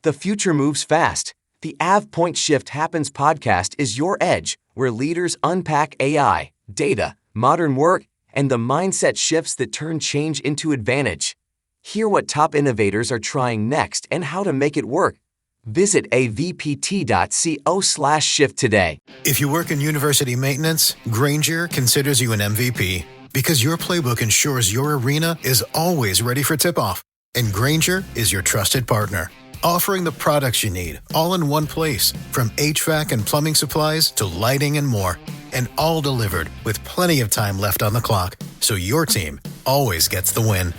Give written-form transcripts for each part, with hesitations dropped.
The future moves fast. The Point Shift Happens podcast is your edge, where leaders unpack AI, data, modern work, and the mindset shifts that turn change into advantage. Hear what top innovators are trying next and how to make it work. Visit avpt.co/shift today. If you work in university maintenance, Granger considers you an MVP because your playbook ensures your arena is always ready for tip-off. And Granger is your trusted partner, offering the products you need all in one place, from HVAC and plumbing supplies to lighting and more, and all delivered with plenty of time left on the clock, so your team always gets the win.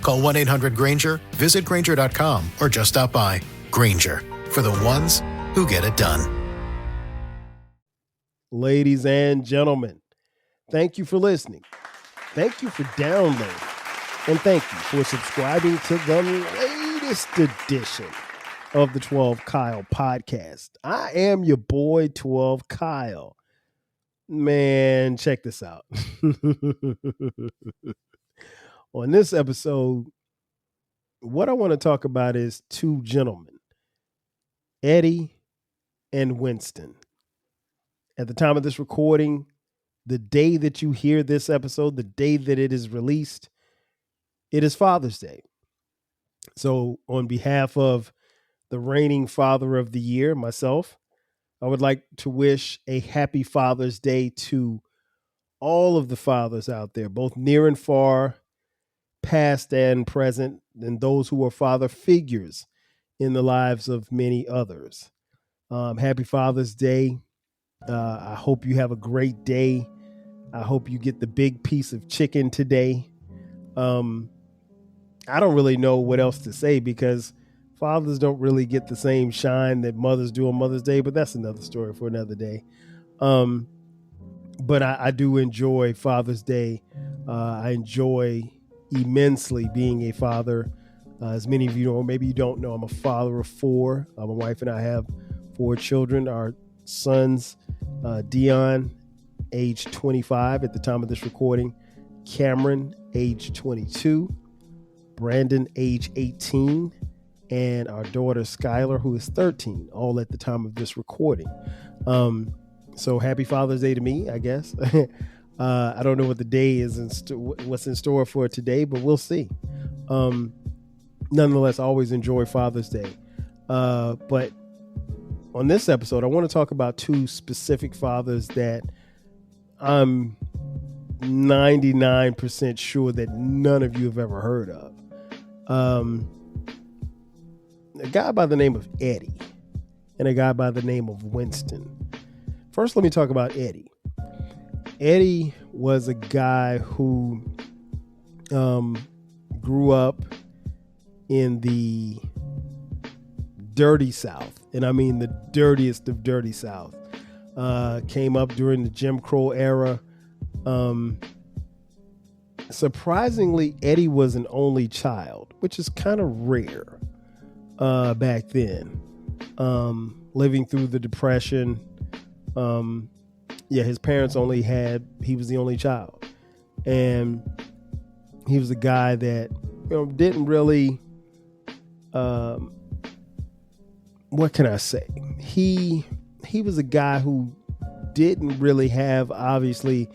Call 1-800-GRANGER, visit Granger.com, or just stop by. Granger, for the ones who get it done. Ladies and gentlemen, thank you for listening. Thank you for downloading. And thank you for subscribing to the latest edition of the 12 Kyle podcast. I am your boy, 12 Kyle. Man, check this out. On this episode, what I want to talk about is two gentlemen, Eddie and Winston. At the time of this recording, the day that you hear this episode, the day that it is released, it is Father's Day. So on behalf of the reigning father of the year, myself, I would like to wish a happy Father's Day to all of the fathers out there, both near and far, past and present, and those who are father figures in the lives of many others. Happy Father's Day. I hope you have a great day. I hope you get the big piece of chicken today. I don't really know what else to say because fathers don't really get the same shine that mothers do on Mother's Day, but that's another story for another day. But I do enjoy Father's Day. I enjoy immensely being a father. As many of you know, maybe you don't know, I'm a father of four. My wife and I have 4 children. Our sons, Dion, age 25 at the time of this recording, Cameron, age 22, Brandon, age 18, and our daughter, Skylar, who is 13, all at the time of this recording. So happy Father's Day to me, I guess. I don't know what the day is, what's in store for today, but we'll see. Nonetheless, I always enjoy Father's Day. But on this episode, I want to talk about 2 specific fathers that I'm 99% sure that none of you have ever heard of. A guy by the name of Eddie and a guy by the name of Winston. First, let me talk about Eddie. Eddie was a guy who grew up in the dirty South, and I mean the dirtiest of dirty South. Came up during the Jim Crow era. Surprisingly, Eddie was an only child, which is kind of rare back then. Living through the Depression. His parents he was the only child. And he was a guy that, didn't really, what can I say? He was a guy who didn't really have, obviously,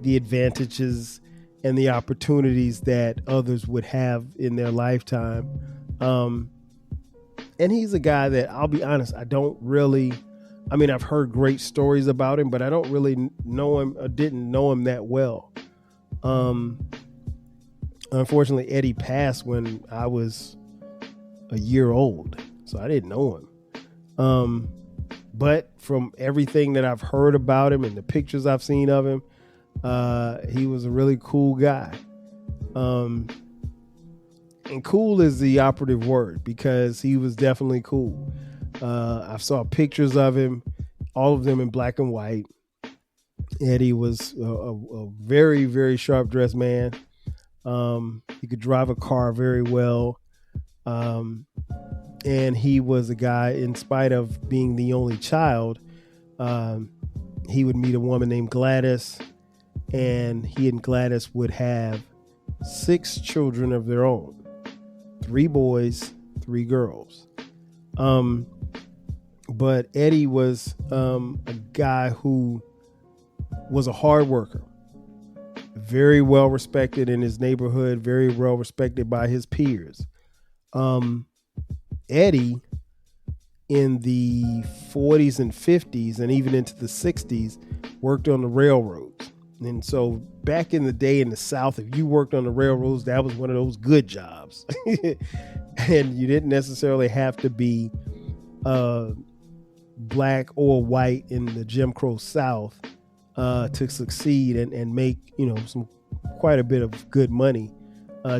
the advantages and the opportunities that others would have in their lifetime. And he's a guy that, I'll be honest, I've heard great stories about him, but I don't really know him or didn't know him that well. Unfortunately, Eddie passed when I was a year old, so I didn't know him. But from everything that I've heard about him and the pictures I've seen of him, he was a really cool guy. And cool is the operative word because he was definitely cool. I saw pictures of him, all of them in black and white. Eddie was a very, very sharp dressed man. He could drive a car very well. And he was a guy, in spite of being the only child, he would meet a woman named Gladys, and he and Gladys would have 6 children of their own, 3 boys, 3 girls. But Eddie was a guy who was a hard worker, very well respected in his neighborhood, very well respected by his peers. Eddie, in the 40s and 50s and even into the 60s, worked on the railroads. And so back in the day in the South, if you worked on the railroads, that was one of those good jobs. And you didn't necessarily have to be black or white in the Jim Crow South to succeed and make, quite a bit of good money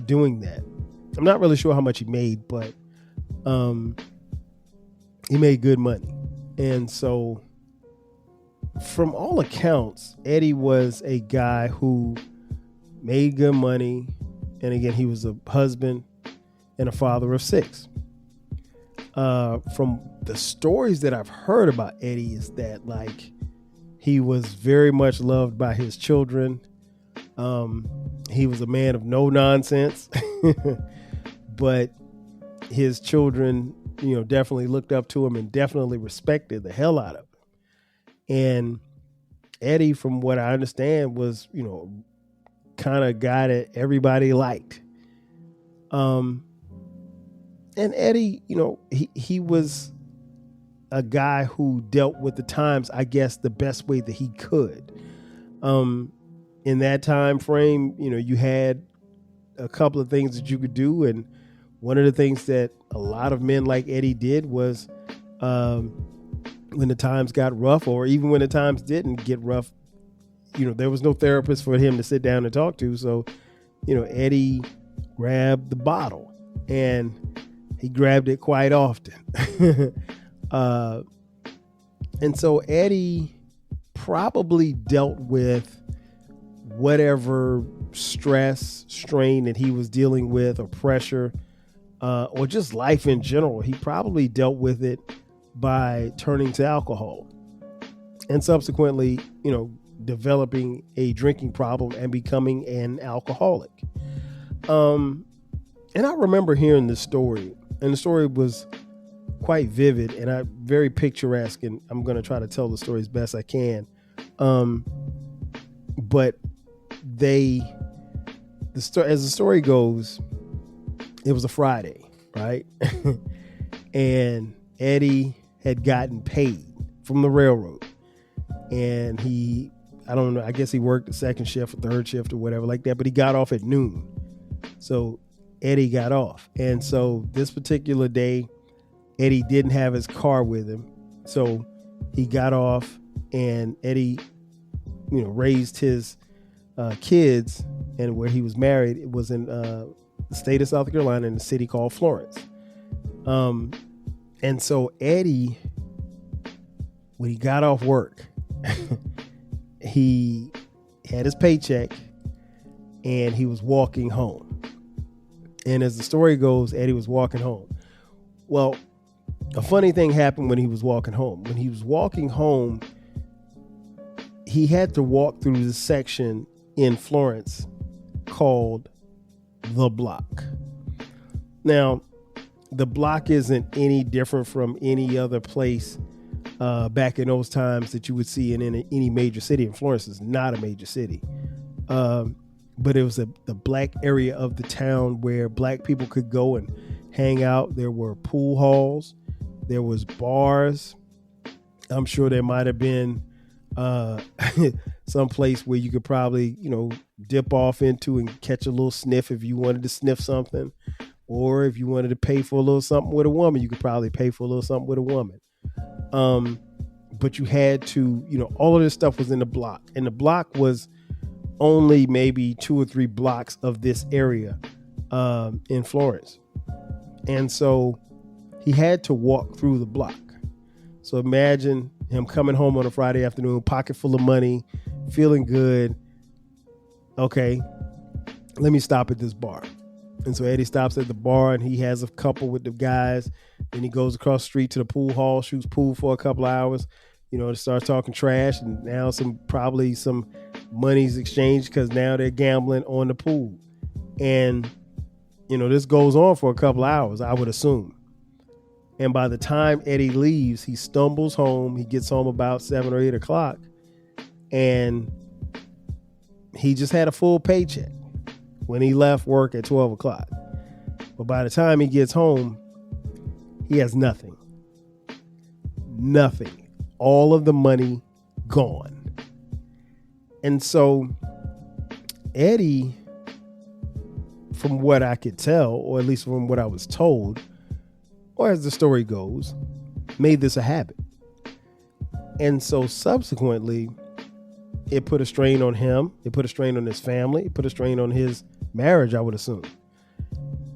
doing that. I'm not really sure how much he made, but he made good money. And so from all accounts, Eddie was a guy who made good money. And again, he was a husband and a father of 6. From the stories that I've heard about Eddie is that he was very much loved by his children. He was a man of no nonsense, but his children, definitely looked up to him and definitely respected the hell out of him. And Eddie, from what I understand, was, kind of a guy that everybody liked. And Eddie, he was a guy who dealt with the times, I guess, the best way that he could. In that time frame, you had a couple of things that you could do. And one of the things that a lot of men like Eddie did was when the times got rough, or even when the times didn't get rough, there was no therapist for him to sit down and talk to. So, Eddie grabbed the bottle, and he grabbed it quite often. And so Eddie probably dealt with whatever stress, strain that he was dealing with, or pressure, or just life in general. He probably dealt with it by turning to alcohol and subsequently, developing a drinking problem and becoming an alcoholic. And I remember hearing this story, and the story was quite vivid and very picturesque, and I'm going to try to tell the story as best I can. But as the story goes, it was a Friday, right? And Eddie had gotten paid from the railroad, and I don't know, I guess he worked the second shift or third shift or whatever like that, but he got off at noon. So Eddie got off. And so this particular day, Eddie didn't have his car with him. So he got off, and Eddie, raised his kids, and where he was married, it was in the state of South Carolina, in a city called Florence. And so Eddie, when he got off work, he had his paycheck and he was walking home. And as the story goes, Eddie was walking home. Well, a funny thing happened when he was walking home. When he was walking home, he had to walk through this section in Florence called the Block. Now, the Block isn't any different from any other place back in those times that you would see in any major city. And Florence is not a major city. But it was the black area of the town where black people could go and hang out. There were pool halls. There was bars. I'm sure there might have been some place where you could probably, dip off into and catch a little sniff if you wanted to sniff something. Or if you wanted to pay for a little something with a woman, you could probably pay for a little something with a woman. But you had to, all of this stuff was in the Block. And the Block was only maybe 2 or 3 blocks of this area in Florence. And so he had to walk through the Block. So imagine him coming home on a Friday afternoon, pocket full of money, feeling good. Okay, let me stop at this bar. And so Eddie stops at the bar, and he has a couple with the guys. Then he goes across the street to the pool hall, shoots pool for a couple of hours, to start talking trash. And now probably some money's exchanged because now they're gambling on the pool. And, this goes on for a couple of hours, I would assume. And by the time Eddie leaves, he stumbles home. He gets home about 7 or 8 o'clock, and he just had a full paycheck when he left work at 12 o'clock. But by the time he gets home, he has nothing. Nothing. All of the money gone. And so Eddie, from what I could tell, or at least from what I was told, or as the story goes, made this a habit. And so subsequently, it put a strain on him. It put a strain on his family. It put a strain on his marriage, I would assume.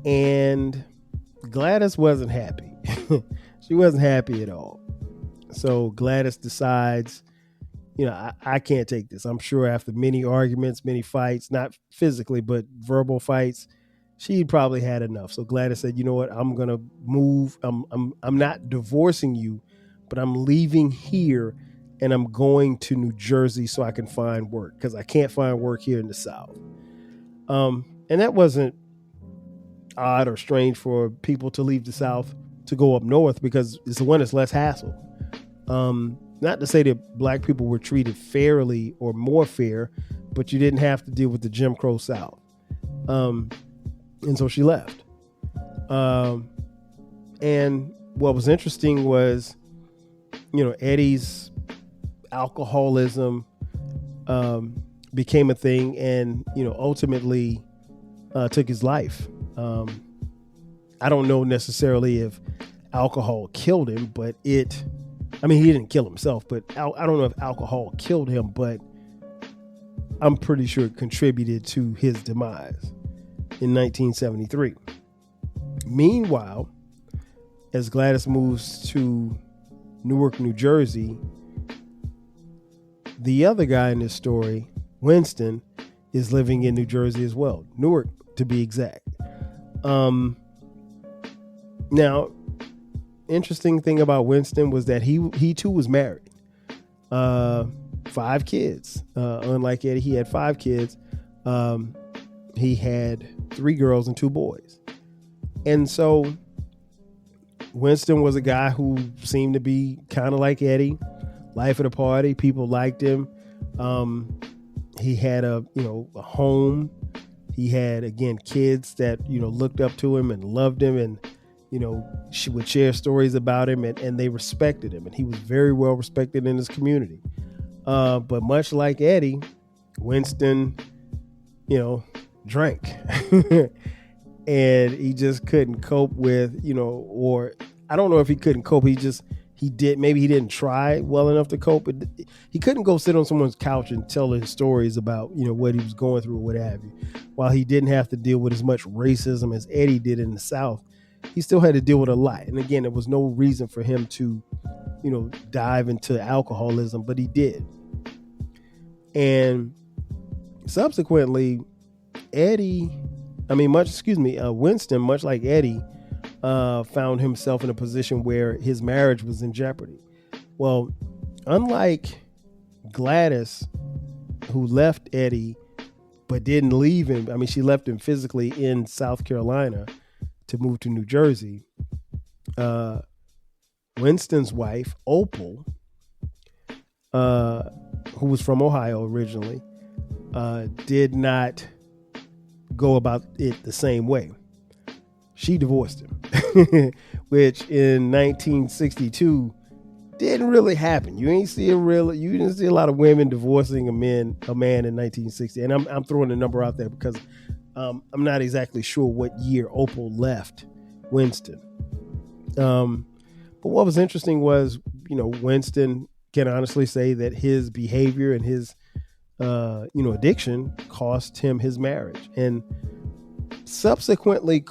And Gladys wasn't happy. She wasn't happy at all. So Gladys decides, I can't take this. I'm sure after many arguments, many fights, not physically, but verbal fights, she probably had enough. So Gladys said, you know what, I'm going to move. I'm not divorcing you, but I'm leaving here and I'm going to New Jersey so I can find work, because I can't find work here in the South. And that wasn't odd or strange for people to leave the South to go up north, because it's the one that's less hassle. Not to say that black people were treated fairly or more fair, but you didn't have to deal with the Jim Crow South. And so she left. And what was interesting was, Eddie's alcoholism became a thing, and, ultimately took his life. I don't know necessarily if alcohol killed him, but he didn't kill himself, but I don't know if alcohol killed him, but I'm pretty sure it contributed to his demise in 1973. Meanwhile, as Gladys moves to Newark, New Jersey, the other guy in this story, Winston, is living in New Jersey as well. Newark, to be exact. Now, interesting thing about Winston was that he too was married. 5 kids. Unlike Eddie, he had 5 kids. He had 3 girls and 2 boys. And so Winston was a guy who seemed to be kind of like Eddie, life of the party. People liked him. He had a home. He had, again, kids that, looked up to him and loved him, and, she would share stories about him, and they respected him, and he was very well respected in his community. But much like Eddie, Winston, drank and he just couldn't cope with, or I don't know if he couldn't cope. Maybe he didn't try well enough to cope. He couldn't go sit on someone's couch and tell his stories about, what he was going through or what have you. While he didn't have to deal with as much racism as Eddie did in the South, he still had to deal with a lot. And again, there was no reason for him to, dive into alcoholism, but he did. And subsequently, Winston, much like Eddie, found himself in a position where his marriage was in jeopardy. Well, unlike Gladys, who left Eddie but didn't leave him. She left him physically in South Carolina to move to New Jersey. Winston's wife, Opal, who was from Ohio originally, did not go about it the same way. She divorced him, which in 1962 didn't really happen. You didn't see a lot of women divorcing a man in 1960. And I'm throwing a number out there because I'm not exactly sure what year Opal left Winston. But what was interesting was, Winston can honestly say that his behavior and his, addiction cost him his marriage, and subsequently it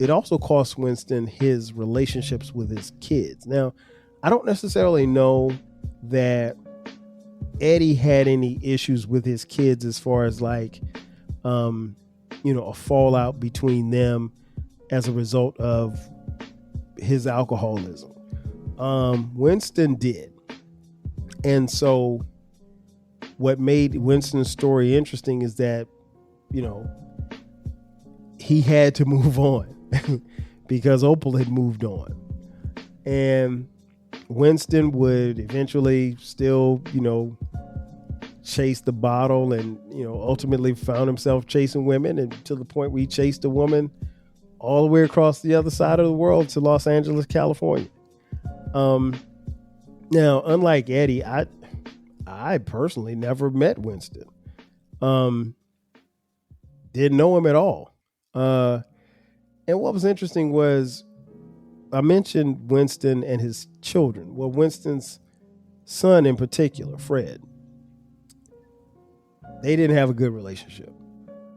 also cost Winston his relationships with his kids. Now, I don't necessarily know that Eddie had any issues with his kids as far as a fallout between them as a result of his alcoholism. Winston did. And so what made Winston's story interesting is that, he had to move on because Opal had moved on. And Winston would eventually still, chase the bottle and, ultimately found himself chasing women, and to the point where he chased a woman all the way across the other side of the world to Los Angeles, California. Now, unlike Eddie, I personally never met Winston. Didn't know him at all. And what was interesting was I mentioned Winston and his children. Well, Winston's son in particular, Fred, they didn't have a good relationship.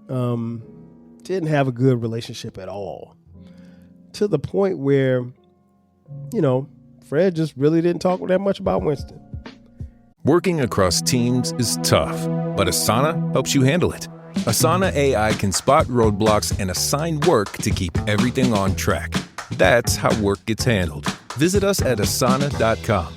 Didn't have a good relationship at all. To the point where, Fred just really didn't talk that much about Winston. Working across teams is tough, but Asana helps you handle it. Asana AI can spot roadblocks and assign work to keep everything on track. That's how work gets handled. Visit us at asana.com.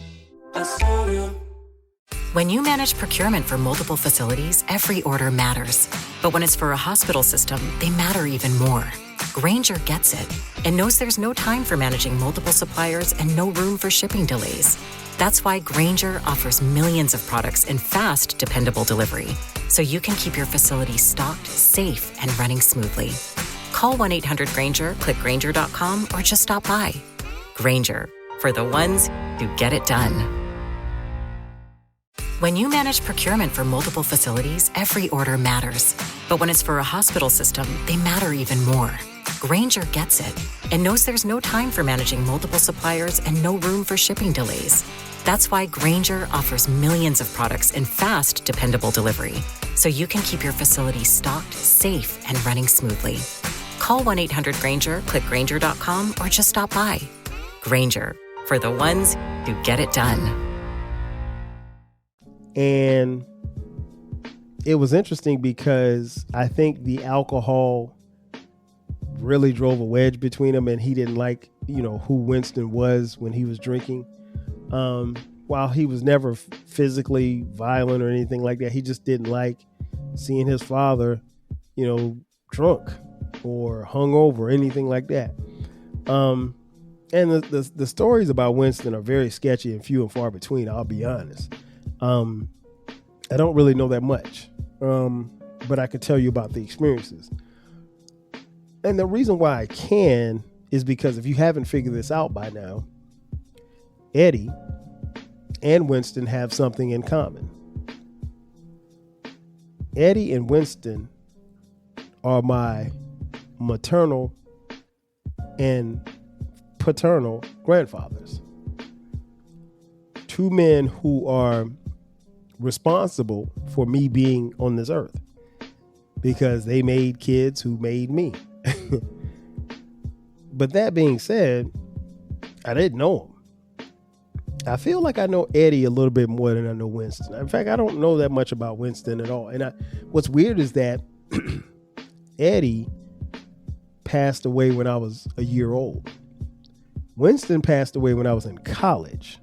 When you manage procurement for multiple facilities, every order matters. But when it's for a hospital system, they matter even more. Grainger gets it and knows there's no time for managing multiple suppliers and no room for shipping delays. That's why Grainger offers millions of products in fast, dependable delivery, so you can keep your facility stocked, safe, and running smoothly. Call 1-800-GRAINGER, click Grainger.com, or just stop by. Grainger, for the ones who get it done. When you manage procurement for multiple facilities, every order matters. But when it's for a hospital system, they matter even more. Grainger gets it and knows there's no time for managing multiple suppliers and no room for shipping delays. That's why Grainger offers millions of products in fast, dependable delivery, so you can keep your facility stocked, safe, and running smoothly. Call 1-800-GRAINGER, click Grainger.com, or just stop by. Grainger, for the ones who get it done. And it was interesting because I think the alcohol really drove a wedge between them, and he didn't like, who Winston was when he was drinking. While he was never physically violent or anything like that, he just didn't like seeing his father, drunk or hungover or anything like that. And the stories about Winston are very sketchy and few and far between, I'll be honest. I don't really know that much, but I could tell you about the experiences. And the reason why I can is because if you haven't figured this out by now, Eddie and Winston have something in common. Eddie and Winston are my maternal and paternal grandfathers. Two men who are responsible for me being on this earth because they made kids who made me. But that being said, I didn't know him. I feel like I know Eddie a little bit more than I know Winston. In fact, I don't know that much about Winston at all. And what's weird is that Eddie passed away when I was a year old. Winston passed away when I was in college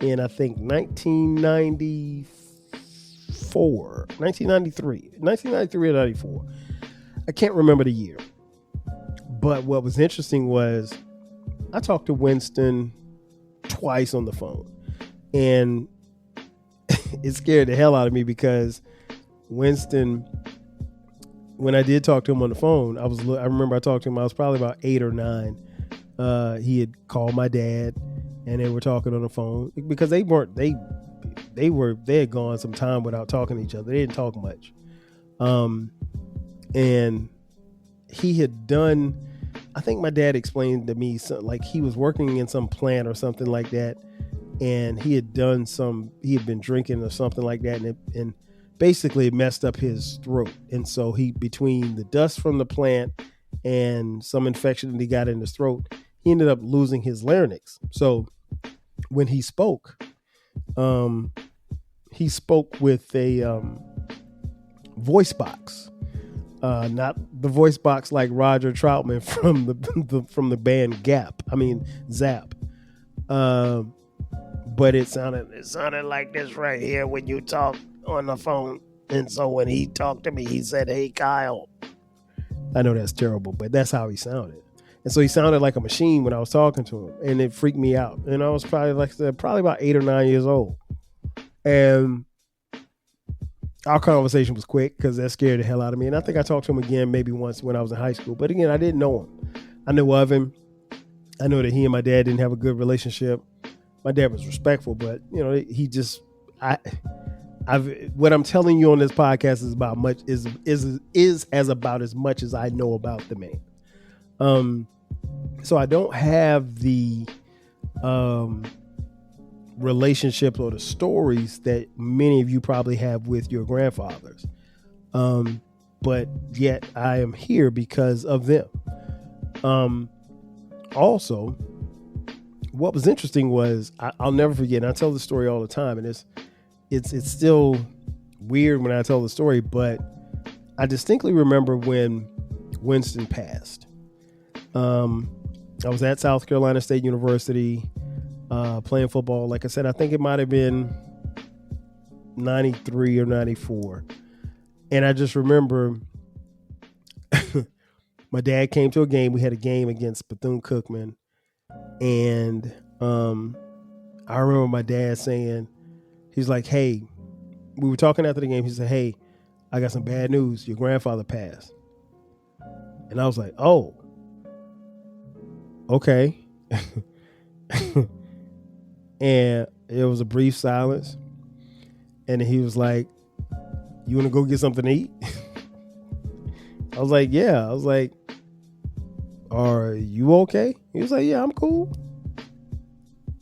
in, I think, 1993 or 94. I can't remember the year. But what was interesting was I talked to Winston twice on the phone, and it scared the hell out of me because Winston, when I did talk to him on the phone, I remember I talked to him, I was probably about 8 or 9. He had called my dad and they were talking on the phone because they had gone some time without talking to each other. They didn't talk much. And he had done, I think my dad explained to me, like he was working in some plant or something like that. And he had been drinking or something like that. And basically it messed up his throat. And so between the dust from the plant and some infection that he got in his throat, he ended up losing his larynx. So when he spoke with a voice box. Not the voice box like Roger Troutman from the band Zap. But it sounded like this right here when you talk on the phone. And so when he talked to me, he said, "Hey, Kyle." I know that's terrible, but that's how he sounded. And so he sounded like a machine when I was talking to him, and it freaked me out. And I was probably, like I said, probably about 8 or 9 years old. And our conversation was quick because that scared the hell out of me. And I think I talked to him again maybe once when I was in high school. But again, I didn't know him. I knew of him. I know that he and my dad didn't have a good relationship. My dad was respectful, but he just, what I'm telling you on this podcast is about much is as about as much as I know about the man. So I don't have the relationships or the stories that many of you probably have with your grandfathers. But yet I am here because of them. Also, what was interesting was I'll never forget, and I tell the story all the time, and it's still weird when I tell the story, but I distinctly remember when Winston passed. I was at South Carolina State University playing football. Like I said, I think it might have been 93 or 94. And I just remember my dad came to a game. We had a game against Bethune-Cookman. And I remember my dad saying, he's like, hey, we were talking after the game. He said, hey, I got some bad news. Your grandfather passed. And I was like, oh, okay. And it was a brief silence. And he was like, you want to go get something to eat? I was like, yeah. I was like, are you okay? He was like, yeah, I'm cool.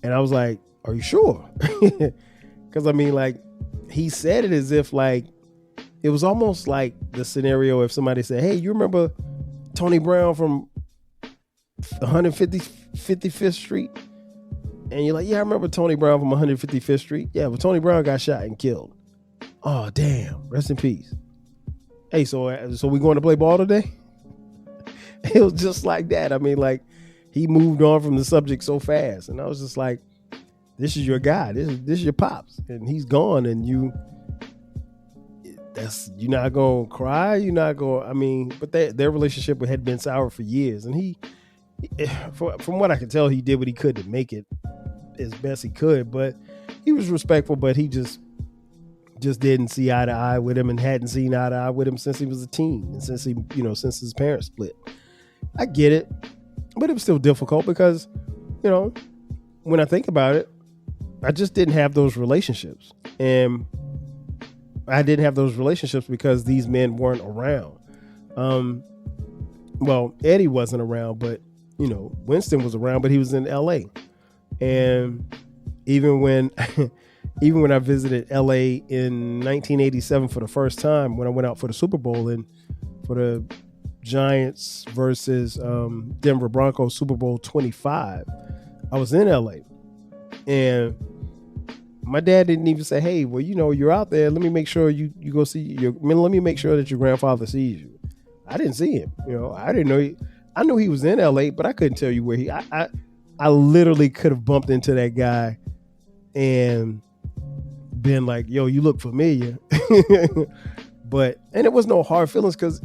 And I was like, are you sure? Because I mean, like, he said it as if like, it was almost like the scenario if somebody said, hey, you remember Tony Brown from 155th Street? And you're like, yeah, I remember Tony Brown from 155th Street. Yeah, but Tony Brown got shot and killed. Oh, damn. Rest in peace. Hey, so we going to play ball today? It was just like that. I mean, like, he moved on from the subject so fast. And I was just like, this is your guy. This is your pops. And he's gone. And you're not going to cry. You're not going, I mean, but their relationship had been sour for years. And from what I can tell, he did what he could to make it as best he could. But he was respectful, but he just didn't see eye to eye with him and hadn't seen eye to eye with him since he was a teen and since his parents split. I get it, but it was still difficult because, when I think about it, I just didn't have those relationships. And I didn't have those relationships because these men weren't around. Well, Eddie wasn't around, but, Winston was around, but he was in LA. And even when I visited LA in 1987 for the first time, when I went out for the Super Bowl and for the Giants versus Denver Broncos Super Bowl 25, I was in LA. And my dad didn't even say, hey, well, you're out there. Let me make sure you go see let me make sure that your grandfather sees you. I didn't see him. I didn't know. I knew he was in LA, but I couldn't tell you where I literally could have bumped into that guy and been like, yo, you look familiar. And it was no hard feelings because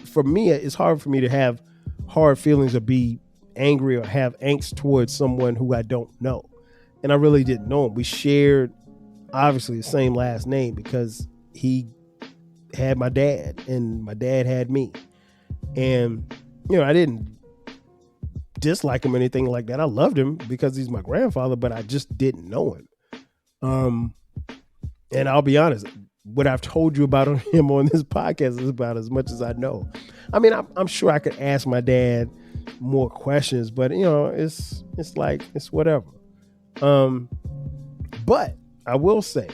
for me, it's hard for me to have hard feelings or be angry or have angst towards someone who I don't know. And I really didn't know him. We shared obviously the same last name because he had my dad and my dad had me. And, I didn't dislike him or anything like that. I loved him because he's my grandfather, but I just didn't know him. And I'll be honest, what I've told you about him on this podcast is about as much as I know. I mean, I'm sure I could ask my dad more questions, but it's whatever. But I will say,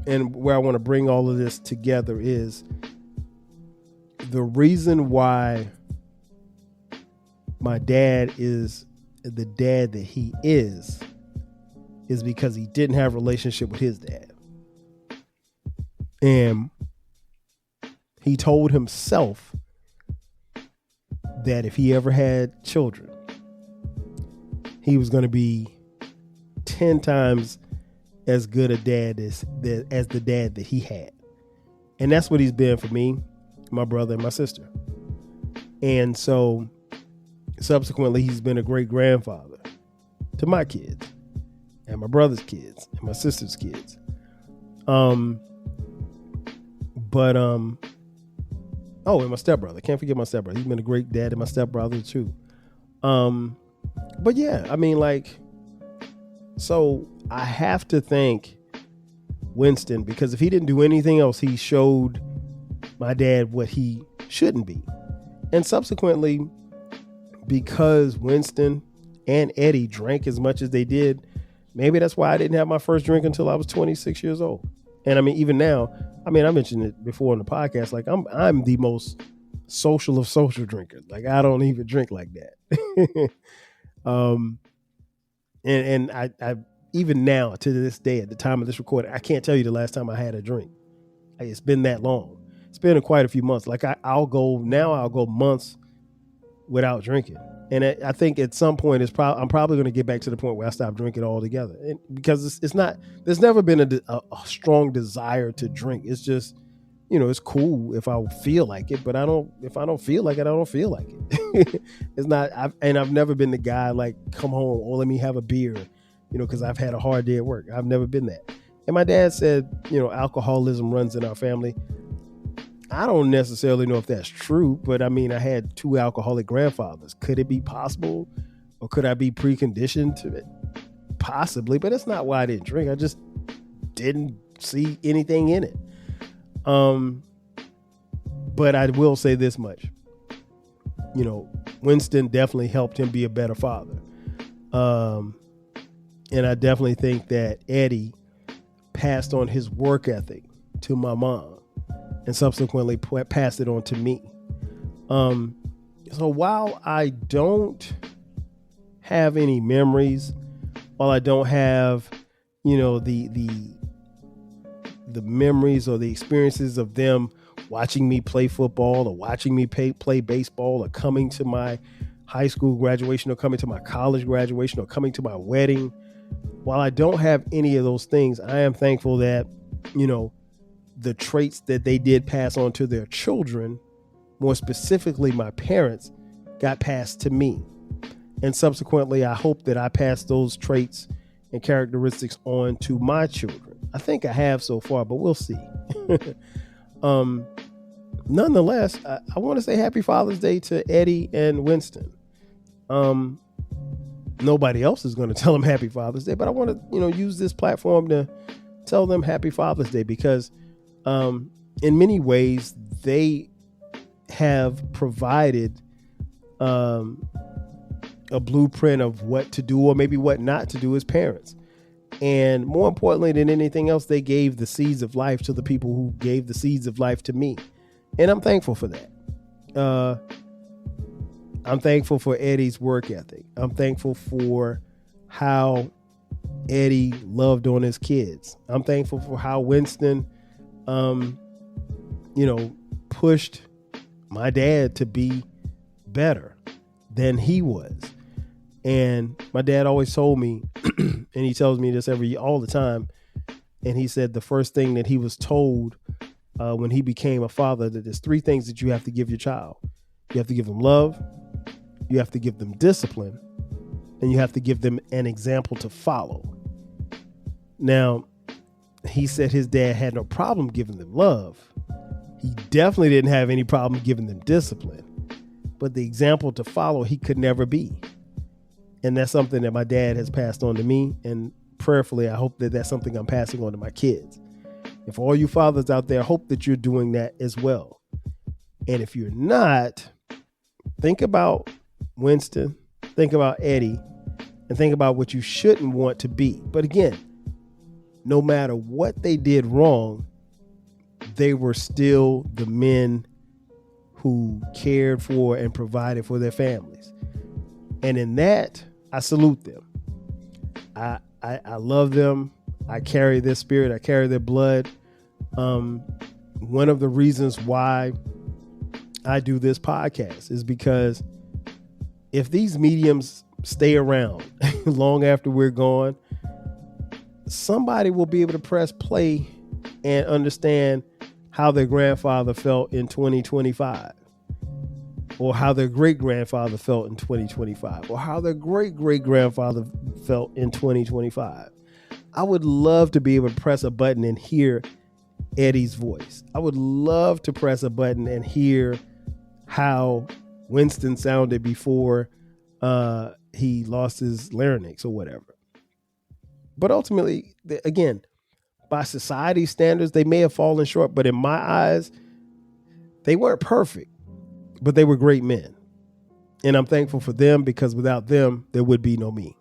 and where I want to bring all of this together is the reason why my dad is the dad that he is because he didn't have a relationship with his dad. And he told himself that if he ever had children, he was going to be 10 times as good a dad as the dad that he had. And that's what he's been for me, my brother, and my sister. And so Subsequently, he's been a great grandfather to my kids and my brother's kids and my sister's kids. And my stepbrother. Can't forget my stepbrother. He's been a great dad, and my stepbrother too. But yeah, I mean, like, so I have to thank Winston, because if he didn't do anything else, he showed my dad what he shouldn't be. And subsequently, because Winston and Eddie drank as much as they did, maybe that's why I didn't have my first drink until I was 26 years old. And I mean, even now, I mean, I mentioned it before in the podcast, like I'm the most social of social drinkers. Like, I don't even drink like that. And I even now, to this day, at the time of this recording, I can't tell you the last time I had a drink. It's been that long. It's been quite a few months. Like, I'll go months without drinking. And I think at some point I'm probably going to get back to the point where I stop drinking altogether. And because there's never been a strong desire to drink. It's just, it's cool if I feel like it, but if I don't feel like it, I don't feel like it. It's not, I've never been the guy like, come home, or let me have a beer, because I've had a hard day at work. I've never been that. And my dad said, alcoholism runs in our family. I don't necessarily know if that's true, but I mean, I had 2 alcoholic grandfathers. Could it be possible, or could I be preconditioned to it? Possibly, but that's not why I didn't drink. I just didn't see anything in it. But I will say this much, Winston definitely helped him be a better father. And I definitely think that Eddie passed on his work ethic to my mom, and subsequently passed it on to me. So while I don't have any memories, while I don't have, the memories or the experiences of them watching me play football, or watching me play baseball, or coming to my high school graduation, or coming to my college graduation, or coming to my wedding, while I don't have any of those things, I am thankful that, the traits that they did pass on to their children, more specifically my parents, got passed to me. And subsequently, I hope that I pass those traits and characteristics on to my children. I think I have so far, but we'll see. Nonetheless, I want to say Happy Father's Day to Eddie and Winston. Nobody else is going to tell them Happy Father's Day, but I want to, use this platform to tell them Happy Father's Day, because in many ways, they have provided a blueprint of what to do, or maybe what not to do as parents. And more importantly than anything else, they gave the seeds of life to the people who gave the seeds of life to me. And I'm thankful for that. I'm thankful for Eddie's work ethic. I'm thankful for how Eddie loved on his kids. I'm thankful for how Winston pushed my dad to be better than he was. And my dad always told me, and he tells me this all the time, and he said the first thing that he was told when he became a father, that there's 3 things that you have to give your child. You have to give them love, you have to give them discipline, and you have to give them an example to follow. Now, he said his dad had no problem giving them love. He definitely didn't have any problem giving them discipline. But the example to follow, he could never be. And that's something that my dad has passed on to me. And prayerfully, I hope that that's something I'm passing on to my kids. And for all you fathers out there, I hope that you're doing that as well. And if you're not, think about Winston, think about Eddie, and think about what you shouldn't want to be. But again, no matter what they did wrong, they were still the men who cared for and provided for their families. And in that, I salute them. I love them. I carry their spirit. I carry their blood. One of the reasons why I do this podcast is because if these mediums stay around long after we're gone, somebody will be able to press play and understand how their grandfather felt in 2025. or how their great-grandfather felt in 2025, or how their great-great-grandfather felt in 2025. I would love to be able to press a button and hear Eddie's voice. I would love to press a button and hear how Winston sounded before he lost his larynx or whatever. But ultimately, again, by society standards, they may have fallen short, but in my eyes, they weren't perfect, but they were great men. And I'm thankful for them, because without them, there would be no me.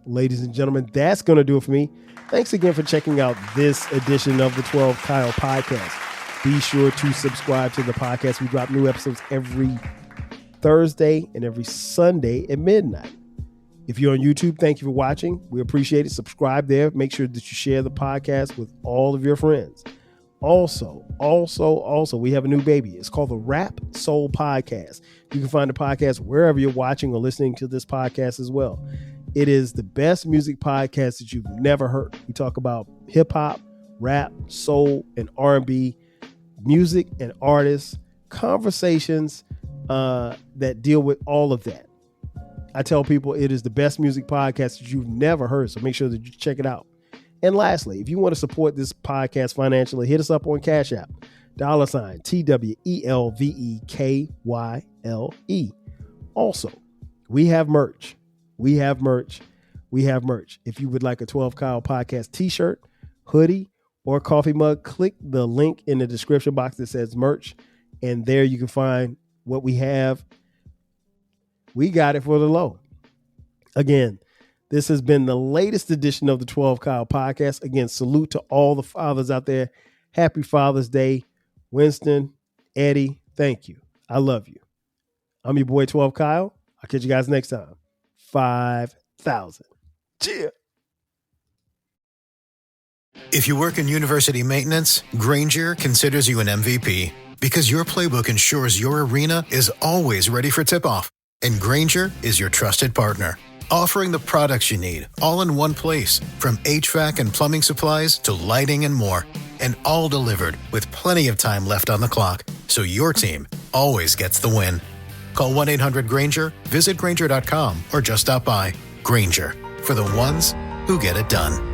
Ladies and gentlemen, that's going to do it for me. Thanks again for checking out this edition of the 12 Kyle podcast. Be sure to subscribe to the podcast. We drop new episodes every Thursday and every Sunday at midnight. If you're on YouTube, thank you for watching. We appreciate it. Subscribe there. Make sure that you share the podcast with all of your friends. Also, we have a new baby. It's called the Rap Soul Podcast. You can find the podcast wherever you're watching or listening to this podcast as well. It is the best music podcast that you've never heard. We talk about hip hop, rap, soul, and R&B, music and artists, conversations that deal with all of that. I tell people it is the best music podcast that you've never heard, so make sure that you check it out. And lastly, if you want to support this podcast financially, hit us up on Cash App, $TWELVEKYLE. Also, we have merch. If you would like a 12 Kyle podcast t-shirt, hoodie, or coffee mug, click the link in the description box that says merch, and there you can find what we have. We got it for the low. Again, this has been the latest edition of the 12 Kyle podcast. Again, salute to all the fathers out there. Happy Father's Day. Winston, Eddie, thank you. I love you. I'm your boy 12 Kyle. I'll catch you guys next time. 5,000. Cheer. If you work in university maintenance, Granger considers you an MVP, because your playbook ensures your arena is always ready for tip-off. And Granger is your trusted partner, offering the products you need all in one place, from HVAC and plumbing supplies to lighting and more, and all delivered with plenty of time left on the clock, so your team always gets the win. Call 1-800-GRANGER, visit Granger.com, or just stop by. Granger, for the ones who get it done.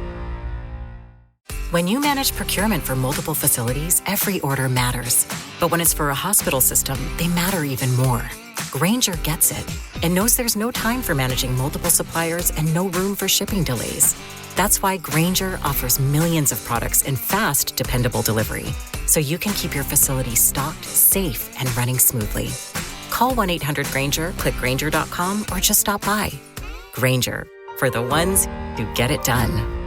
When you manage procurement for multiple facilities, every order matters. But when it's for a hospital system, they matter even more. Grainger gets it and knows there's no time for managing multiple suppliers and no room for shipping delays. That's why Grainger offers millions of products in fast, dependable delivery, so you can keep your facility stocked, safe, and running smoothly. Call 1-800-GRAINGER, click Grainger.com, or just stop by. Grainger, for the ones who get it done.